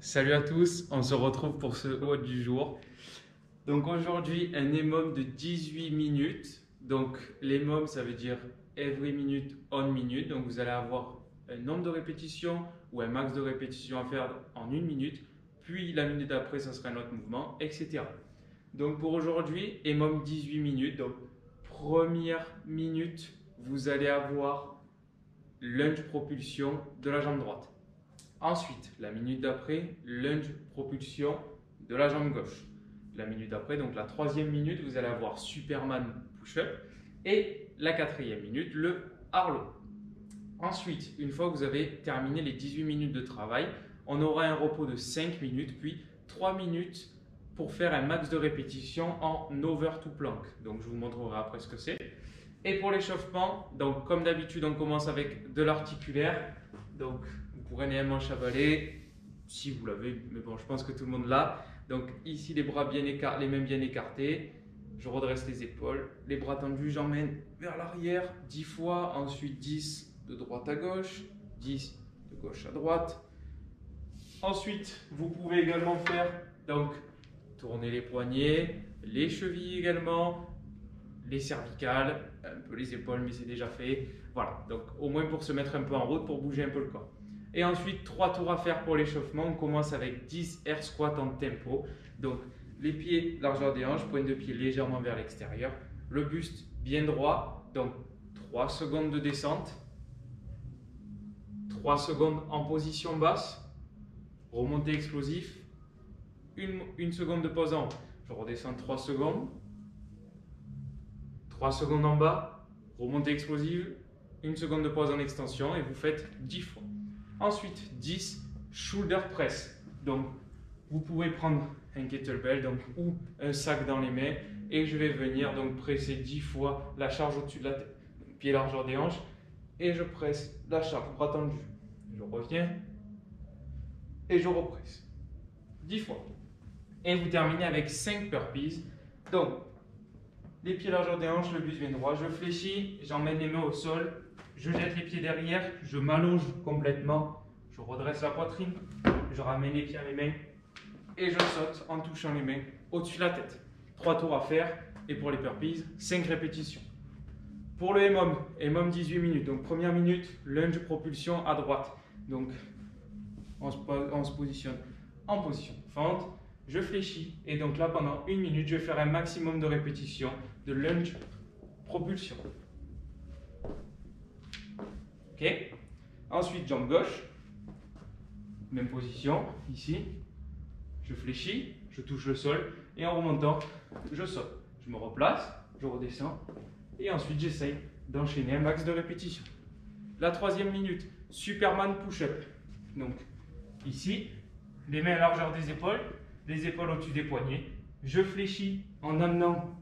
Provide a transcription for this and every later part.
Salut à tous, on se retrouve pour ce WOD du jour. Donc aujourd'hui, un EMOM de 18 minutes. Donc l'EMOM, ça veut dire every minute on minute. Donc vous allez avoir un nombre de répétitions ou un max de répétitions à faire en une minute. Puis la minute d'après, ça sera un autre mouvement, etc. Donc pour aujourd'hui, EMOM 18 minutes. Donc première minute, vous allez avoir lunge propulsion de la jambe droite. Ensuite, la minute d'après, lunge propulsion de la jambe gauche. La minute d'après, donc la troisième minute, vous allez avoir Superman push-up. Et la quatrième minute, le Harlow. Ensuite, une fois que vous avez terminé les 18 minutes de travail, on aura un repos de 5 minutes, puis 3 minutes pour faire un max de répétition en over to plank. Donc, je vous montrerai après ce que c'est. Et pour l'échauffement, donc comme d'habitude, on commence avec de l'articulaire. Donc, vous prenez un manche à balai, si vous l'avez, mais bon, je pense que tout le monde l'a. Donc ici, les bras bien écartés, les mains bien écartées. Je redresse les épaules, les bras tendus, j'emmène vers l'arrière 10 fois. Ensuite 10 de droite à gauche, 10 de gauche à droite. Ensuite, vous pouvez également faire, donc, tourner les poignets, les chevilles également, les cervicales, un peu les épaules, mais c'est déjà fait. Voilà, donc au moins pour se mettre un peu en route, pour bouger un peu le corps. Et ensuite, 3 tours à faire pour l'échauffement. On commence avec 10 air squats en tempo. Donc, les pieds largeur des hanches, pointe de pied légèrement vers l'extérieur. Le buste bien droit. Donc, 3 secondes de descente. 3 secondes en position basse. Remontée explosif. Une seconde de pause en haut. Je redescends 3 secondes. 3 secondes en bas. Remontée explosive. 1 seconde de pause en extension. Et vous faites 10 fois. Ensuite, 10 shoulder press. Donc, vous pouvez prendre un kettlebell ou un sac dans les mains et je vais venir donc presser 10 fois la charge au-dessus de la tête. Pied largeur des hanches et je presse la charge, bras tendu. Je reviens et je represse. 10 fois. Et vous terminez avec 5 burpees. Donc, les pieds largeur des hanches, le buste bien droit. Je fléchis, j'emmène les mains au sol. Je jette les pieds derrière, je m'allonge complètement, je redresse la poitrine, je ramène les pieds à mes mains et je saute en touchant les mains au-dessus de la tête. 3 tours à faire et pour les burpees, 5 répétitions. Pour le EMOM 18 minutes. Donc première minute, lunge propulsion à droite. Donc on se positionne en position fente, je fléchis et donc là pendant 1 minute, je vais faire un maximum de répétitions de lunge propulsion. Ok. Ensuite, jambe gauche, même position, ici, je fléchis, je touche le sol et en remontant, je saute. Je me replace, je redescends et ensuite j'essaye d'enchaîner un max de répétitions. La troisième minute, Superman push-up. Donc ici, les mains à largeur des épaules, les épaules au-dessus des poignets, je fléchis en amenant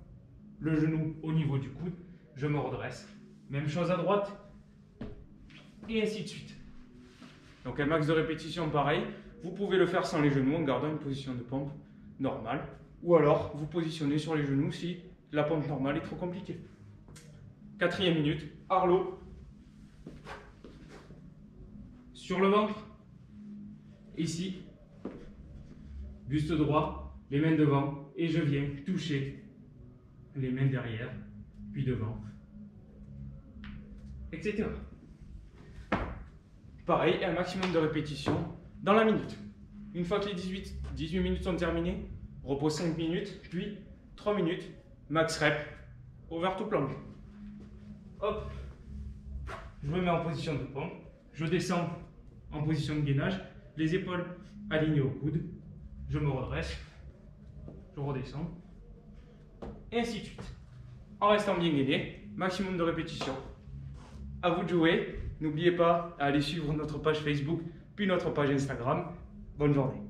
le genou au niveau du coude, je me redresse. Même chose à droite. Et ainsi de suite. Donc un max de répétition pareil. Vous pouvez le faire sans les genoux en gardant une position de pompe normale. Ou alors vous positionnez sur les genoux si la pompe normale est trop compliquée. Quatrième minute, Harlow. Sur le ventre. Ici. Buste droit, les mains devant. Et je viens toucher les mains derrière, puis devant, etc. Pareil, un maximum de répétitions dans la minute. Une fois que les 18 minutes sont terminées, repos 5 minutes, puis 3 minutes, max rep, over to plank. Hop, je me mets en position de pompe, je descends en position de gainage, les épaules alignées au coude, je me redresse, je redescends, et ainsi de suite. En restant bien gainé, maximum de répétitions. À vous de jouer. N'oubliez pas d'aller suivre notre page Facebook, puis notre page Instagram. Bonne journée.